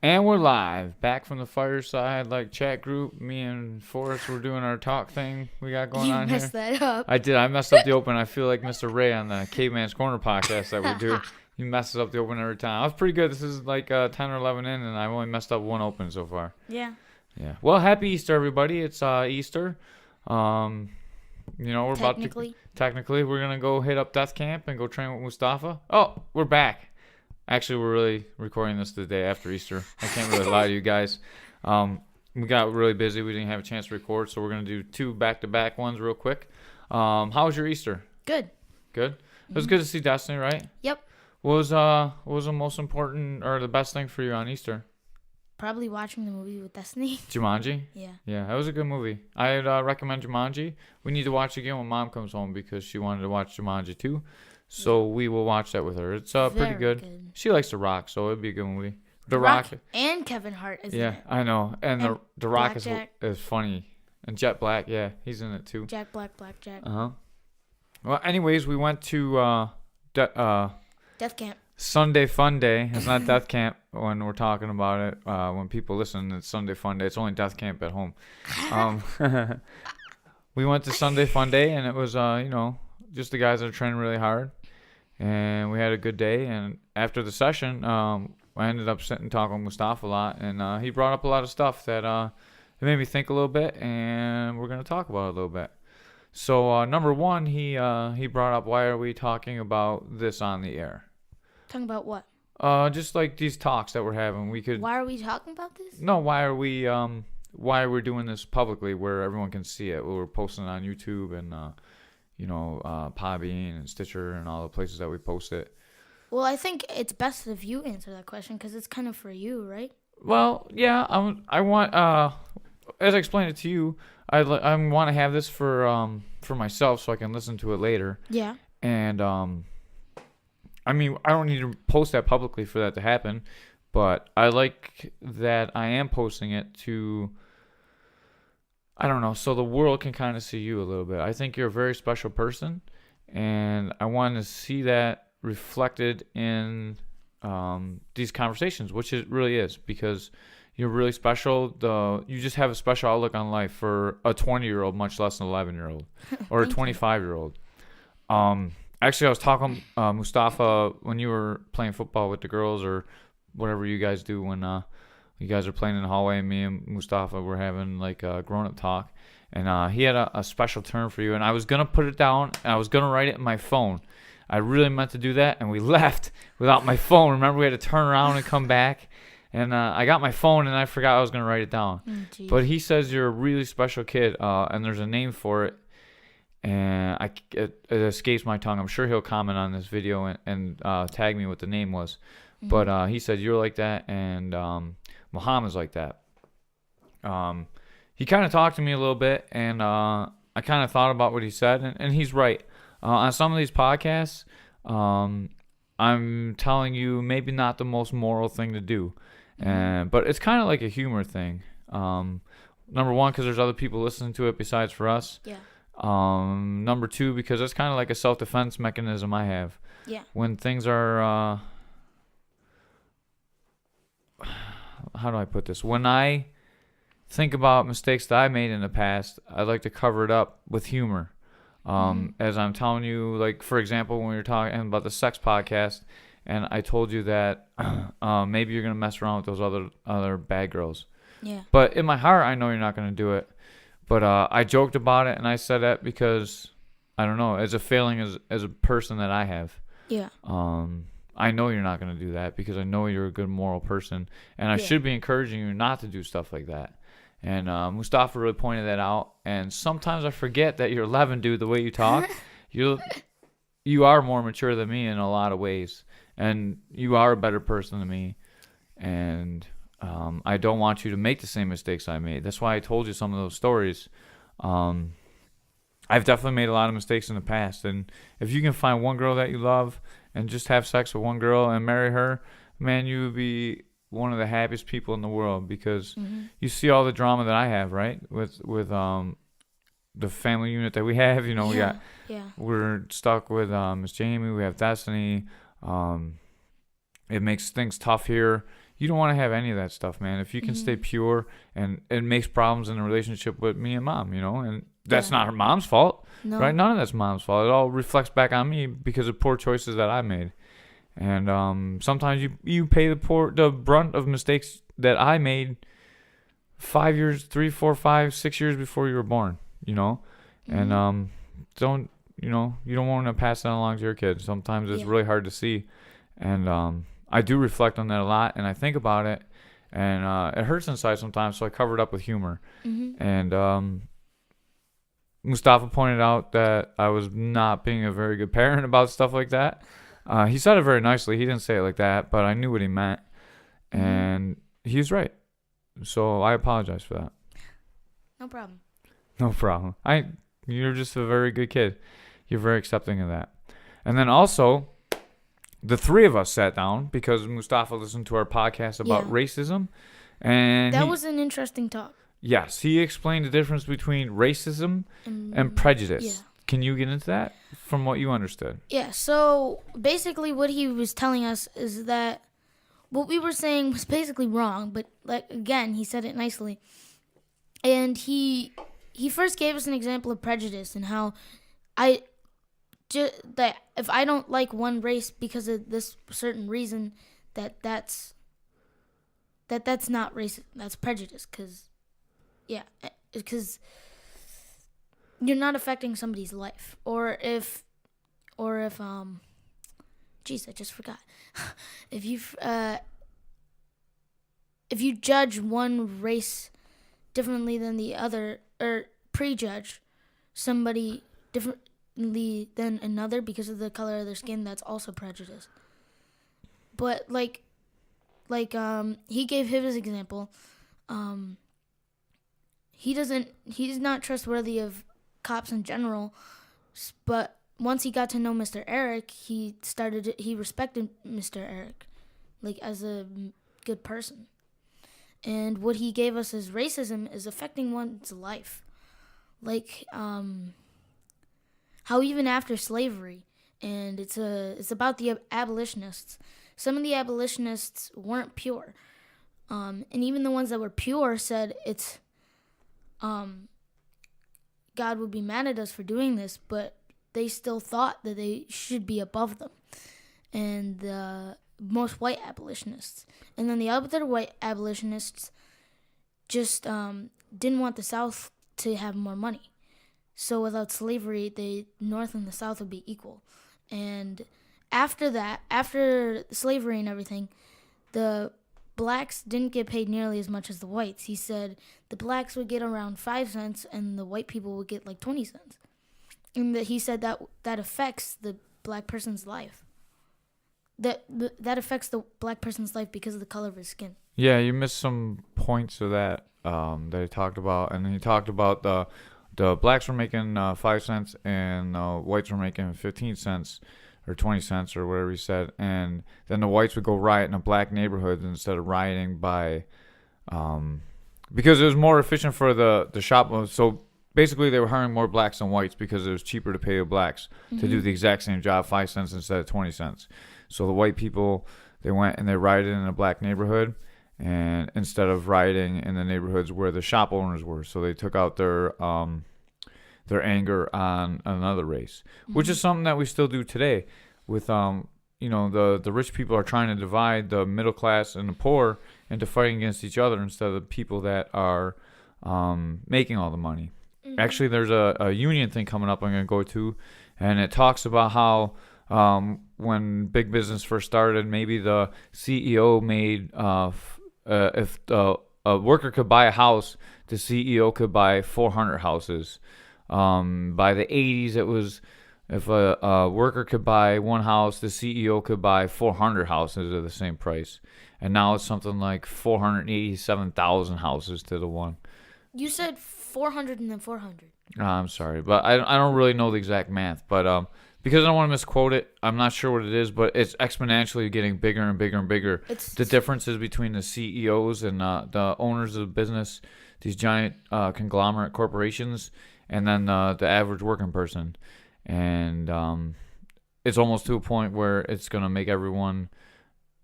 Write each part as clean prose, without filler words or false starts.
And we're live, back from the fireside like chat group. Me and Forrest were doing our talk thing we got going on here. You messed that up. I did. I messed up the open. I feel like Mr. Ray on the Caveman's Corner podcast that we do. He messes up the open every time. I was pretty good. This is like 10 or 11 in, and I've only messed up one open so far. Yeah. Yeah. Well, happy Easter, everybody. It's Easter. We're technically we're gonna go hit up Death Camp and go train with Mustafa. Oh, we're back. Actually, we're really recording this the day after Easter. I can't really lie to you guys. We got really busy. We didn't have a chance to record, so we're going to do 2 back-to-back ones real quick. How was your Easter? Good. Good? It was good to see Destiny, right? Yep. What was the most important or the best thing for you on Easter? Probably watching the movie with Destiny. Jumanji? Yeah. Yeah, that was a good movie. I'd recommend Jumanji. We need to watch it again when Mom comes home because she wanted to watch Jumanji too. So we will watch that with her. It's pretty good. She likes The Rock, so it'd be a good movie. The Rock and Kevin Hart is in it. Yeah, I know. And the Rock is funny. And Jet Black, yeah, he's in it too. Jack Black, Blackjack. Uh-huh. Well, anyways, we went to Death Camp. Sunday Fun Day. It's not Death Camp when we're talking about it. When people listen, it's Sunday Fun Day. It's only Death Camp at home. We went to Sunday Fun Day, and it was, just the guys that are training really hard. And we had a good day. And after the session, I ended up sitting and talking with Mustafa a lot. And he brought up a lot of stuff that it made me think a little bit. And we're going to talk about it a little bit. So, number one, he brought up, why are we talking about this on the air? Talking about what? Just like these talks that we're having. Why are we talking about this? No, why are we doing this publicly where everyone can see it? We're posting it on YouTube and Podbean and Stitcher and all the places that we post it. Well, I think it's best if you answer that question because it's kind of for you, right? Well, yeah, I want as I explained it to you, I want to have this for myself so I can listen to it later. Yeah. And I don't need to post that publicly for that to happen, but I like that I am posting it to, I don't know, so the world can kind of see you a little bit. I think you're a very special person, and I want to see that reflected in these conversations, which it really is, because you're really special. You just have a special outlook on life for a 20-year-old, much less an 11-year-old or a 25-year-old. Actually, I was talking Mustafa when you were playing football with the girls or whatever you guys do when you guys are playing in the hallway. And me and Mustafa were having like a grown-up talk, and he had a special term for you. And I was gonna put it down, and I was gonna write it in my phone. I really meant to do that, and we left without my phone. Remember, we had to turn around and come back. And I got my phone, and I forgot I was gonna write it down. But he says you're a really special kid, and there's a name for it. And it escapes my tongue. I'm sure he'll comment on this video and tag me what the name was. Mm-hmm. But he said you're like that, and Muhammad's like that. He kind of talked to me a little bit, and I kind of thought about what he said, and he's right. On some of these podcasts, I'm telling you maybe not the most moral thing to do, but it's kind of like a humor thing. Number one, because there's other people listening to it besides for us. Yeah. Number two, because it's kind of like a self-defense mechanism I have. Yeah. When things are, how do I put this? When I think about mistakes that I made in the past, I like to cover it up with humor. As I'm telling you, like, for example, when we were talking about the sex podcast, and I told you that maybe you're going to mess around with those other bad girls. Yeah. But in my heart, I know you're not going to do it. But I joked about it, and I said that because, I don't know, as a failing as a person that I have. Yeah. I know you're not going to do that because I know you're a good moral person, and I should be encouraging you not to do stuff like that. And Mustafa really pointed that out, and sometimes I forget that you're 11, dude, the way you talk. You are more mature than me in a lot of ways, and you are a better person than me, and I don't want you to make the same mistakes I made. That's why I told you some of those stories. I've definitely made a lot of mistakes in the past. And if you can find one girl that you love and just have sex with one girl and marry her, man, you would be one of the happiest people in the world because you see all the drama that I have, right? With the family unit that we have, we're stuck with Miss Jamie. We have Destiny. It makes things tough here. you don't want to have any of that stuff, man. If you can stay pure, and it makes problems in the relationship with me and mom, and that's Yeah. not her mom's fault, No. right? None of that's mom's fault. It all reflects back on me because of poor choices that I made. And sometimes you pay the brunt of mistakes that I made 5 years, 3, 4, 5, 6 years before you were born, and don't you don't want to pass that along to your kids. Sometimes it's Yeah. really hard to see, and I do reflect on that a lot, and I think about it, and it hurts inside sometimes. So I cover it up with humor, and Mustafa pointed out that I was not being a very good parent about stuff like that. He said it very nicely. He didn't say it like that, but I knew what he meant, and he's right. So I apologize for that. No problem. No problem. You're just a very good kid. You're very accepting of that. And then also, the three of us sat down because Mustafa listened to our podcast about Yeah. racism, and That was an interesting talk. yes, he explained the difference between racism and prejudice. Yeah. Can you get into that from what you understood? Yeah, so basically what he was telling us is that what we were saying was basically wrong, but like again, he said it nicely. And he first gave us an example of prejudice and how that if I don't like one race because of this certain reason, that's not racist. That's prejudice because you're not affecting somebody's life. Or if jeez, I just forgot. if you judge one race differently than the other, or prejudge somebody differently than another because of the color of their skin, that's also prejudice. But he gave his example. He's not trustworthy of cops in general, but once he got to know Mr. Eric, he respected Mr. Eric like as a good person. And what he gave us as racism is affecting one's life. Like how even after slavery, and it's about the abolitionists. Some of the abolitionists weren't pure. And even the ones that were pure said it's God would be mad at us for doing this, but they still thought that they should be above them. And most white abolitionists. And then the other white abolitionists just didn't want the South to have more money. So without slavery, the North and the South would be equal. And after that, after slavery and everything, the blacks didn't get paid nearly as much as the whites. He said the blacks would get around 5 cents and the white people would get like 20 cents. And he said that affects the black person's life. That affects the black person's life because of the color of his skin. Yeah, you missed some points of that that he talked about, and he talked about the blacks were making 5 cents and whites were making 15 cents or 20 cents or whatever he said, and then the whites would go riot in a black neighborhood instead of rioting by because it was more efficient for the shop. So basically, they were hiring more blacks than whites because it was cheaper to pay the blacks to do the exact same job, 5 cents instead of 20 cents. So the white people, they went and they rioted in a black neighborhood, and instead of rioting in the neighborhoods where the shop owners were, so they took out their anger on another race, which is something that we still do today. With the rich people are trying to divide the middle class and the poor into fighting against each other instead of the people that are making all the money. Actually, there's a union thing coming up I'm going to go to, and it talks about how when big business first started, maybe the CEO made if a worker could buy a house, the CEO could buy 400 houses. By the 80s, it was if a worker could buy one house, the CEO could buy 400 houses at the same price. And now it's something like 487,000 houses to the one. You said 400 and then 400. I'm sorry, but I don't really know the exact math. But because I don't want to misquote it, I'm not sure what it is, but it's exponentially getting bigger and bigger and bigger. The differences between the CEOs and the owners of the business, these giant conglomerate corporations, and then the average working person. And it's almost to a point where it's going to make everyone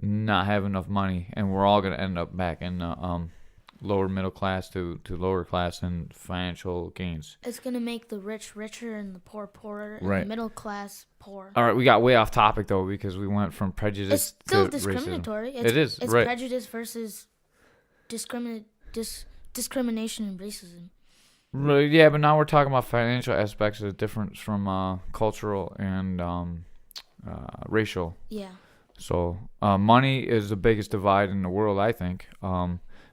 not have enough money, and we're all gonna end up back in lower middle class to lower class in financial gains. It's gonna make the rich richer and the poor poorer, and Right. the middle class poor. All right, we got way off topic though because we went from It's prejudice still to racism. discriminatory. It is, It's right. prejudice versus discrimination and racism. Right, yeah, but now we're talking about financial aspects of the difference from cultural and racial. Yeah. So money is the biggest divide in the world, I think.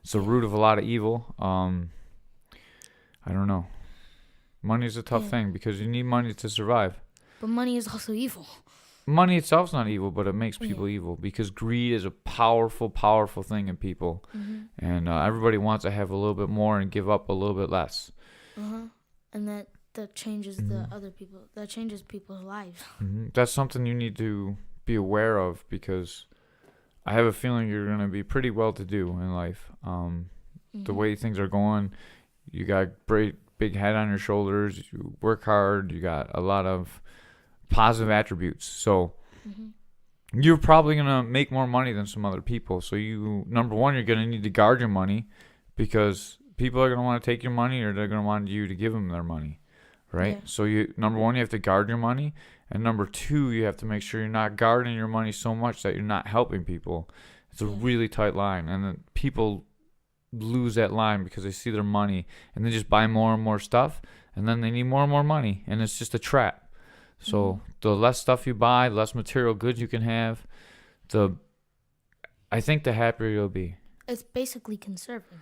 It's the root of a lot of evil. I don't know. Money is a tough Yeah. thing because you need money to survive. But money is also evil. Money itself's not evil, but it makes Yeah. people evil because greed is a powerful, powerful thing in people. And everybody wants to have a little bit more and give up a little bit less. And that changes the other people. That changes people's lives. That's something you need to be aware of because I have a feeling you're going to be pretty well to do in life. The way things are going, you got great big head on your shoulders, you work hard, you got a lot of positive attributes. So you're probably going to make more money than some other people. So number one, you're going to need to guard your money because people are going to want to take your money or they're going to want you to give them their money. Right? Yeah. So number one, you have to guard your money. And number two, you have to make sure you're not guarding your money so much that you're not helping people. It's a really tight line. And then people lose that line because they see their money and they just buy more and more stuff. And then they need more and more money. And it's just a trap. So the less stuff you buy, the less material goods you can have, I think the happier you'll be. It's basically conserving.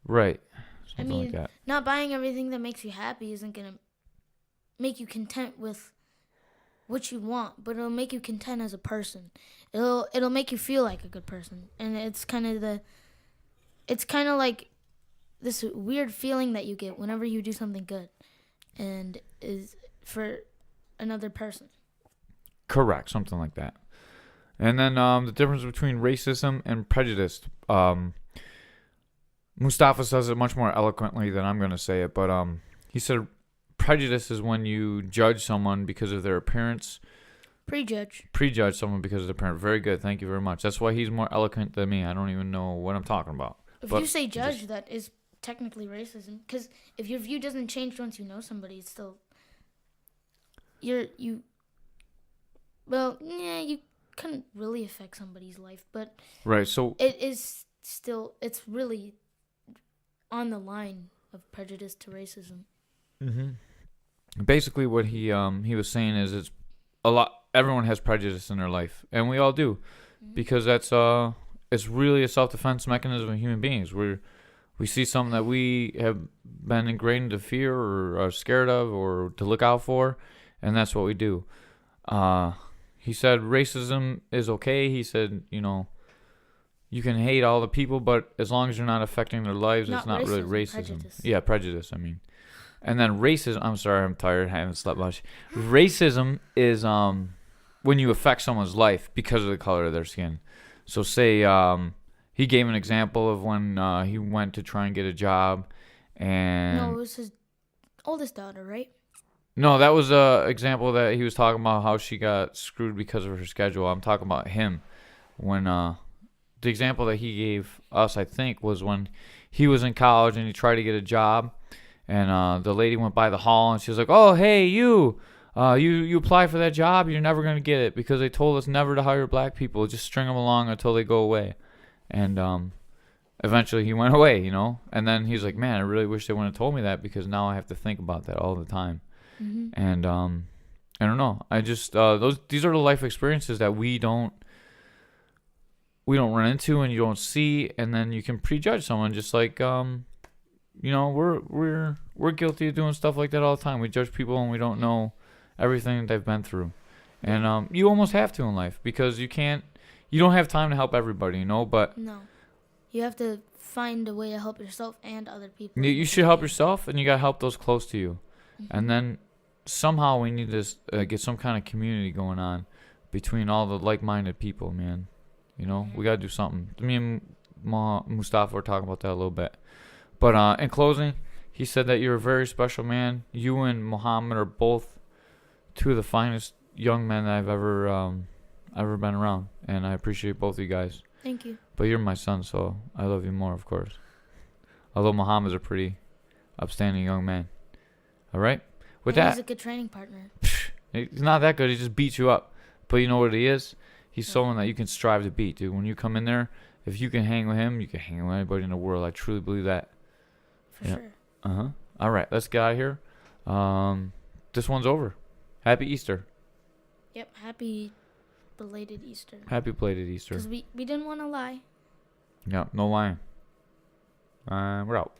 Right. I Something mean, like that. not buying everything that makes you happy isn't gonna make you content with what you want, but it'll make you content as a person. It'll make you feel like a good person, and it's kind of like this weird feeling that you get whenever you do something good, and is for another person. Correct, something like that. And then the difference between racism and prejudice. Mustafa says it much more eloquently than I'm going to say it, but he said prejudice is when you judge someone because of their appearance. Prejudge someone because of their appearance. Very good, thank you very much. That's why he's more eloquent than me. I don't even know what I'm talking about. If you say judge, that is technically racism. Because if your view doesn't change once you know somebody, it's still you couldn't really affect somebody's life, but right. So it's really on the line of prejudice to racism. basically, what he was saying is it's a lot. Everyone has prejudice in their life, and we all do, because it's really a self-defense mechanism of human beings. We see something that we have been ingrained to fear or are scared of or to look out for, and that's what we do. He said racism is okay. He said, you can hate all the people, but as long as you're not affecting their lives, it's not really racism. Prejudice. Yeah, prejudice, I mean. And then racism, I'm sorry, I'm tired, I haven't slept much. Racism is when you affect someone's life because of the color of their skin. So say he gave an example of when he went to try and get a job, and No, it was his oldest daughter, right? no, that was a example that he was talking about how she got screwed because of her schedule. I'm talking about him when the example that he gave us, I think, was when he was in college and he tried to get a job, and the lady went by the hall and she was like, "Oh, hey, you apply for that job, you're never gonna get it because they told us never to hire black people. Just string them along until they go away." And eventually he went away, And then he's like, "Man, I really wish they wouldn't have told me that because now I have to think about that all the time." And I don't know. I just these are the life experiences that we don't run into and you don't see, and then you can prejudge someone just like we're guilty of doing stuff like that all the time. We judge people and we don't know everything they've been through. And you almost have to in life because you don't have time to help everybody, but No. You have to find a way to help yourself and other people. you should help yourself and you got to help those close to you. And then somehow we need to get some kind of community going on between all the like-minded people, man. We got to do something. Me and Mustafa were talking about that a little bit. But in closing, he said that you're a very special man. You and Muhammad are both two of the finest young men that ever been around, and I appreciate both of you guys. Thank you. But you're my son, so I love you more, of course. Although Muhammad's a pretty upstanding young man. All right? With And that, he's a good training partner. he's not that good. He just beats you up. But you know what he is? He's Yeah. someone that you can strive to beat, dude. When you come in there, if you can hang with him, you can hang with anybody in the world. I truly believe that. For Yeah. sure. Uh-huh. All right, let's get out of here. This one's over. Happy Easter. Yep. Happy belated Easter. Happy belated Easter. Because we didn't want to lie. Yeah, no lying. We're out.